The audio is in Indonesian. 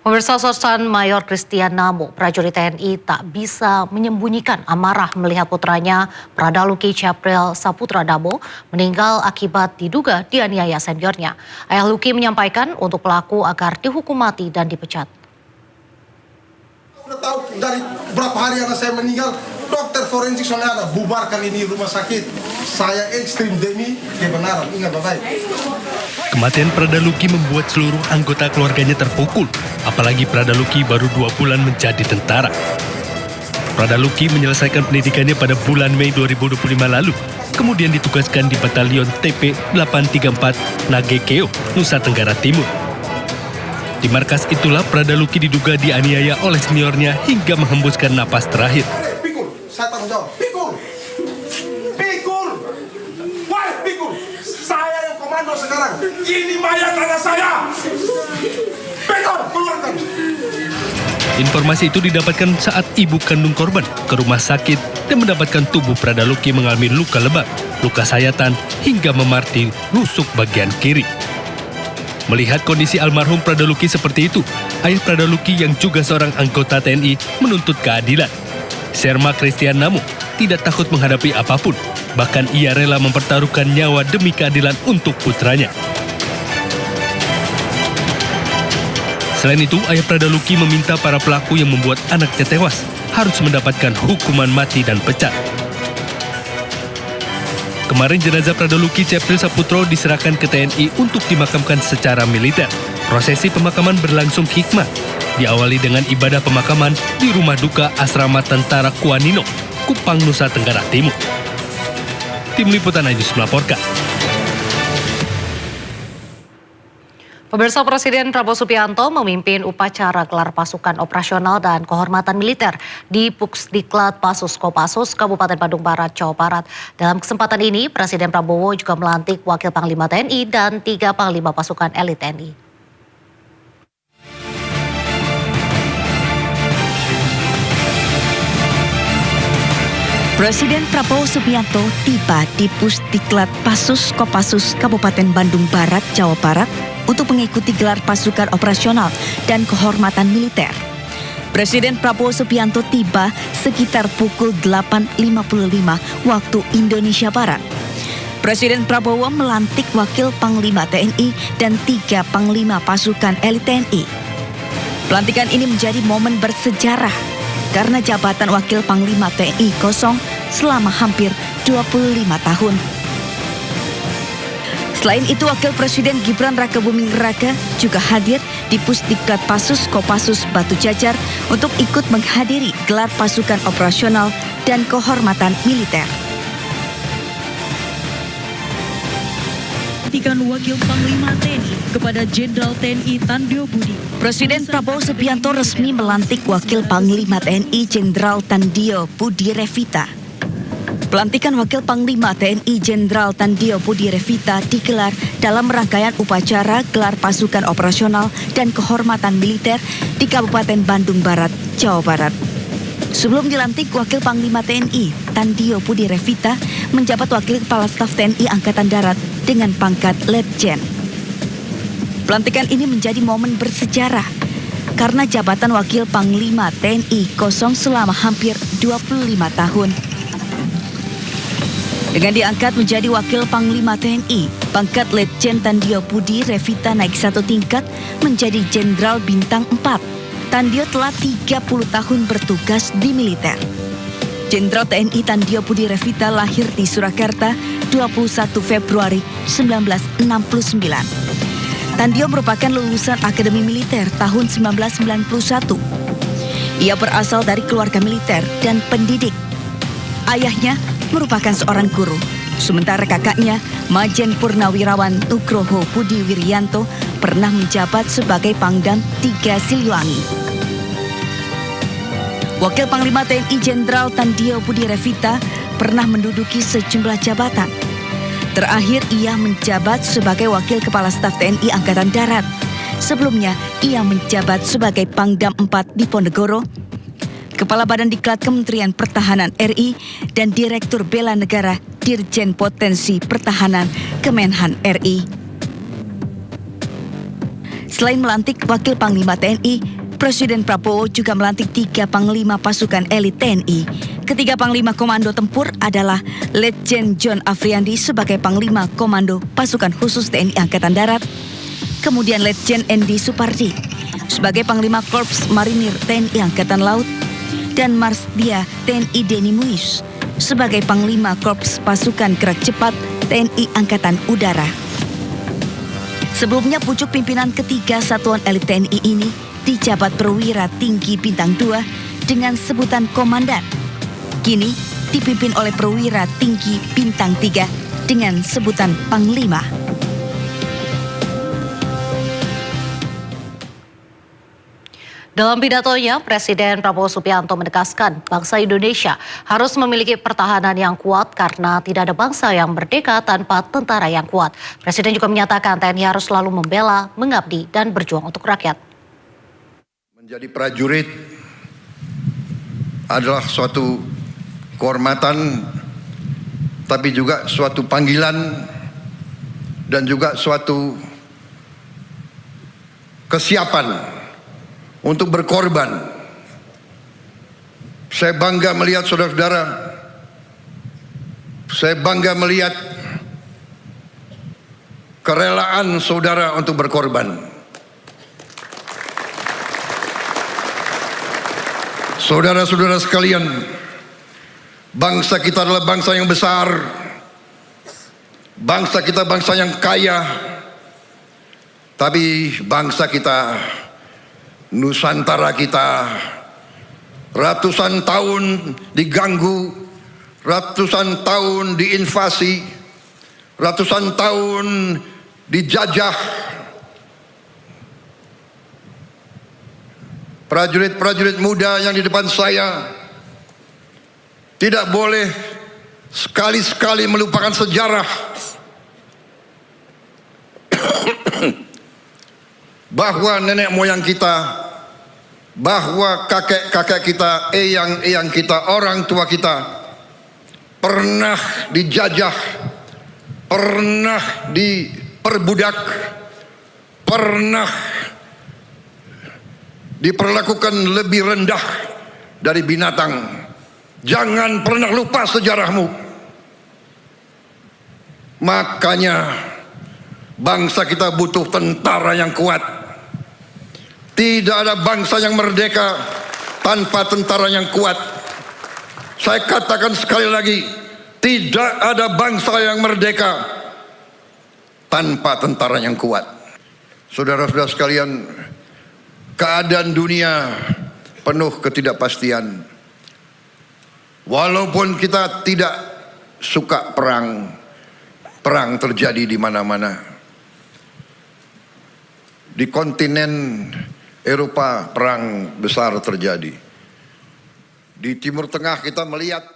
Pemirsa, Sersan Mayor Christian Namo, prajurit TNI tak bisa menyembunyikan amarah melihat putranya Pradaluki Capril Saputra Damo meninggal akibat diduga dianiaya seniornya. Ayah Luki menyampaikan untuk pelaku agar dihukum mati dan dipecat. Udah tahu dari berapa hari anak saya meninggal, dokter forensik soalnya ada, bubarkan ini rumah sakit. Saya ekstrim demi kebenaran, ingat baik. Kematian Pradaluki membuat seluruh anggota keluarganya terpukul, apalagi Pradaluki baru 2 bulan menjadi tentara. Pradaluki menyelesaikan pendidikannya pada bulan Mei 2025 lalu, kemudian ditugaskan di Batalion TP 834 Nagekeo, Nusa Tenggara Timur. Di markas itulah Pradaluki diduga dianiaya oleh seniornya hingga menghembuskan napas terakhir. Pikul, saya tanggung jawab. Pikul! Pikul! Wah, Pikul! Saya yang komando sekarang. Ini mayat anak saya! Pikul, keluarkan! Informasi itu didapatkan saat ibu kandung korban ke rumah sakit dan mendapatkan tubuh Pradaluki mengalami luka lebam, luka sayatan, hingga memarti rusuk bagian kiri. Melihat kondisi almarhum Pradaluki seperti itu, ayah Pradaluki yang juga seorang anggota TNI menuntut keadilan. Serma Christian Namo tidak takut menghadapi apapun, bahkan ia rela mempertaruhkan nyawa demi keadilan untuk putranya. Selain itu, ayah Pradaluki meminta para pelaku yang membuat anaknya tewas harus mendapatkan hukuman mati dan pecat. Kemarin jenazah Pradaluki Capril Saputra diserahkan ke TNI untuk dimakamkan secara militer. Prosesi pemakaman berlangsung hikmat, diawali dengan ibadah pemakaman di rumah duka Asrama Tentara Kuanino, Kupang, Nusa Tenggara Timur. Tim Liputan News melaporkan. Pemirsa, Presiden Prabowo Subianto memimpin upacara gelar pasukan operasional dan kehormatan militer di Pusdiklat Pasus Kopassus, Kabupaten Bandung Barat, Jawa Barat. Dalam kesempatan ini, Presiden Prabowo juga melantik Wakil Panglima TNI dan 3 Panglima Pasukan Elit TNI. Presiden Prabowo Subianto tiba di Pusdiklat Pasus Kopassus, Kabupaten Bandung Barat, Jawa Barat, untuk mengikuti gelar pasukan operasional dan kehormatan militer. Presiden Prabowo Subianto tiba sekitar pukul 8.55 waktu Indonesia Barat. Presiden Prabowo melantik Wakil Panglima TNI dan 3 Panglima Pasukan Elit TNI. Pelantikan ini menjadi momen bersejarah karena jabatan Wakil Panglima TNI kosong selama hampir 25 tahun. Selain itu, Wakil Presiden Gibran Rakabuming Raka juga hadir di Pusdiklat Pasus Kopassus Batu Jajar untuk ikut menghadiri gelar pasukan operasional dan kehormatan militer. Wakil Panglima TNI kepada Jenderal TNI Tandio Budi. Presiden Prabowo Subianto resmi melantik Wakil Panglima TNI Jenderal Tandio Budi Revita. Pelantikan Wakil Panglima TNI Jenderal Tandio Budi Revita digelar dalam rangkaian upacara gelar pasukan operasional dan kehormatan militer di Kabupaten Bandung Barat, Jawa Barat. Sebelum dilantik, Wakil Panglima TNI Tandio Budi Revita menjabat Wakil Kepala Staf TNI Angkatan Darat dengan pangkat Letjen. Pelantikan ini menjadi momen bersejarah karena jabatan Wakil Panglima TNI kosong selama hampir 25 tahun. Dengan diangkat menjadi Wakil Panglima TNI, pangkat Letjen Tandio Budi Revita naik 1 tingkat menjadi Jenderal Bintang 4. Tandio telah 30 tahun bertugas di militer. Jenderal TNI Tandio Budi Revita lahir di Surakarta 21 Februari 1969. Tandio merupakan lulusan Akademi Militer tahun 1991. Ia berasal dari keluarga militer dan pendidik. Ayahnya merupakan seorang guru, sementara kakaknya, Majen Purnawirawan Nugroho Budi Wiryanto, pernah menjabat sebagai Pangdam 3 Siliwangi. Wakil Panglima TNI Jenderal Tandio Budi Revita pernah menduduki sejumlah jabatan. Terakhir ia menjabat sebagai Wakil Kepala Staf TNI Angkatan Darat. Sebelumnya ia menjabat sebagai Pangdam 4 di Ponegoro, Kepala Badan Diklat Kementerian Pertahanan RI, dan Direktur Bela Negara Dirjen Potensi Pertahanan Kemenhan RI. Selain melantik Wakil Panglima TNI, Presiden Prabowo juga melantik 3 Panglima pasukan elit TNI. Ketiga Panglima Komando Tempur adalah Letjen John Afriandi sebagai Panglima Komando Pasukan Khusus TNI Angkatan Darat, kemudian Letjen Endi Supardi sebagai Panglima Korps Marinir TNI Angkatan Laut, dan Marsdia TNI Denny Muiz sebagai Panglima Korps Pasukan Gerak Cepat TNI Angkatan Udara. Sebelumnya pucuk pimpinan ketiga satuan elit TNI ini dijabat perwira tinggi bintang 2 dengan sebutan komandan. Kini dipimpin oleh perwira tinggi bintang 3 dengan sebutan panglima. Dalam pidatonya, Presiden Prabowo Subianto menegaskan bangsa Indonesia harus memiliki pertahanan yang kuat karena tidak ada bangsa yang merdeka tanpa tentara yang kuat. Presiden juga menyatakan TNI harus selalu membela, mengabdi, dan berjuang untuk rakyat. Menjadi prajurit adalah suatu kehormatan, tapi juga suatu panggilan dan juga suatu kesiapan untuk berkorban. Saya bangga melihat saudara-saudara, saya bangga melihat kerelaan saudara untuk berkorban. Saudara-saudara sekalian, bangsa kita adalah bangsa yang besar, bangsa kita bangsa yang kaya, tapi bangsa kita, Nusantara kita ratusan tahun diganggu, ratusan tahun diinvasi, ratusan tahun dijajah. Prajurit-prajurit muda yang di depan saya tidak boleh sekali-sekali melupakan sejarah bahwa nenek moyang kita, bahwa kakek-kakek kita, eyang-eyang kita, orang tua kita pernah dijajah, pernah diperbudak, pernah diperlakukan lebih rendah dari binatang. Jangan pernah lupa sejarahmu. Makanya bangsa kita butuh tentara yang kuat. Tidak ada bangsa yang merdeka tanpa tentara yang kuat. Saya katakan sekali lagi, tidak ada bangsa yang merdeka tanpa tentara yang kuat. Saudara-saudara sekalian, keadaan dunia penuh ketidakpastian. Walaupun kita tidak suka perang, perang terjadi di mana-mana. Di kontinen Eropa perang besar terjadi. Di Timur Tengah kita melihat